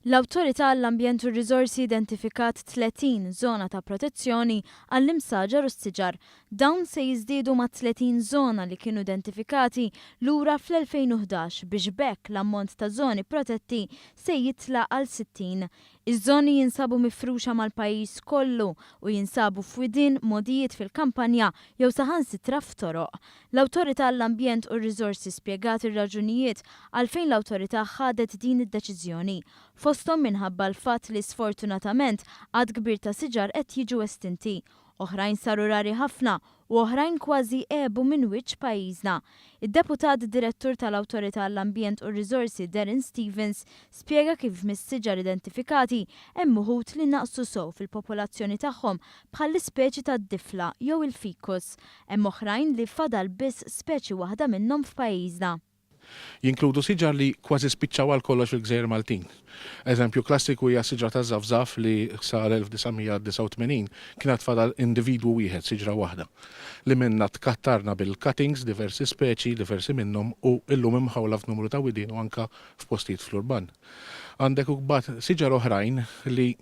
L-Awtorità għall-Ambjent u r-Riżorsi identifikat 30 żona ta' protezzjoni għall-imsaġar u s-siġar. Dawn se jiżdiedu ma' 30 żona li kienu identifikati lura fl-2011 biex bekk l-ammont ta' żoni protetti se jitla għal 60. Iż-żoni jinsabu mifruxa mal-pajjiż kollu u jinsabu f'widin modijiet fil-kampanja jew saħansitra f'toroq. L-Awtorità għall-Ambjent u r-Riżorsi spjegat ir-raġunijiet għalfejn l-Awtorità ħadet din id-deċiżjoni. Fosthom minħabba l-fatt li sfortunatament għad kbir ta' siġar qed jiġu estinti. Oħrajn saru rari ħafna u oħrajn kważi ebu minn wiċċ pajjiżna. Id-Deputat Direttur tal-Awtorità għall-Ambjent u r-Riżorsi Darren Stevens spjega kif mis-siġar identifikati hemm uħud li naqsu sew fil-popolazzjoni tagħhom bħall-ispeċi tad-difla jew il-fikus. Hemm oħrajn li fadal biss speċi waħda minnhom f'pajjiżna. Jinkludu siġar li kważi spiċċaw għal kollox fil-Gżejjer Maltin. Eżempju klassiku hija siġra ta' Żafżaf li sal-1989 kienet fadal individwu wieħed, siġra waħda, li minnha tkattarna bil-cuttings diversi speċi, diversi minnhom u llum imħawla f'numru ta' widien u anke f'postijiet fl-urban. Għandek ukoll siġar oħrajn li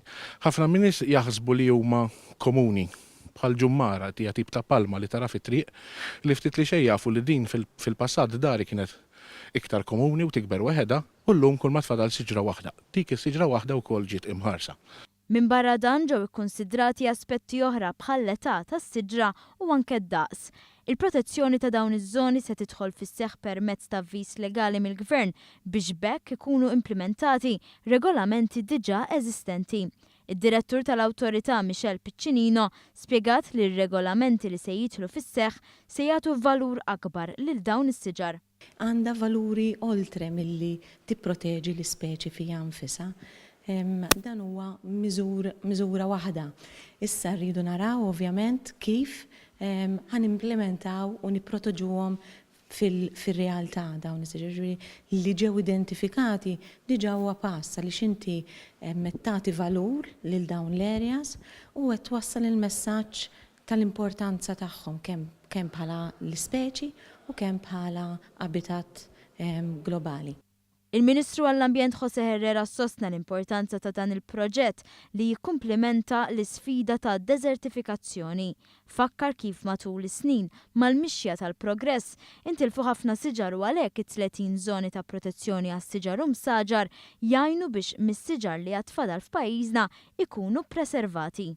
ħafna min nies jaħsbu li huma komuni bħal ġummara tija tip ta' palma li tara fit-triq li ftit li xejn jafu li din fil-passat dari kienet iktar komuni u tikber weħeda u llum kull ma tfadal siġra waħda. Dik is-siġra waħda wkoll ġiet imħarsa. Min barra dan ġew ikkunsidrati aspetti oħra bħall-età tas-siġra u anke d-daqs. Il-protezzjoni ta' dawn iż-żoni se tidħol fis-seħħ permezz ta' avviż legali mill-Gvern biex bekk ikunu implementati regolamenti diġà eżistenti. Id-Direttur tal-Awtorità Michel Piccinino spjegat li r-regolamenti li se jidħlu fis-seħħ se jagħtu valur akbar lil dawn is-siġar. Għandha valuri oltre milli tipproteġi l-ispeċi fija nfisha. Dan huwa miżura waħda. Issa rridu naraw ovvjament kif ħanimplementaw u nipproteġuhom fil-realtà dawn is-siġri li ġew identifikati diġà huwa pass li xinti mettati valur lil dawn l-areas u qed twassal il-messaġġ tal-importanza tagħhom kemm bħala l-ispeċi u kemm bħala abitat globali. Il-Ministru għall-Ambjent José Herrera sostna l-importanza ta' dan il-proġett li jikkumplementa l-isfida ta' deżertifikazzjoni. Fakkar kif matul is-snin mal-mixja tal-progress intilfu ħafna siġar u għalhekk it-30 żoni ta' protezzjoni għas-siġar u msaġar jgħinu biex mis-siġar li għad fadal f'pajjiżna ikunu preservati.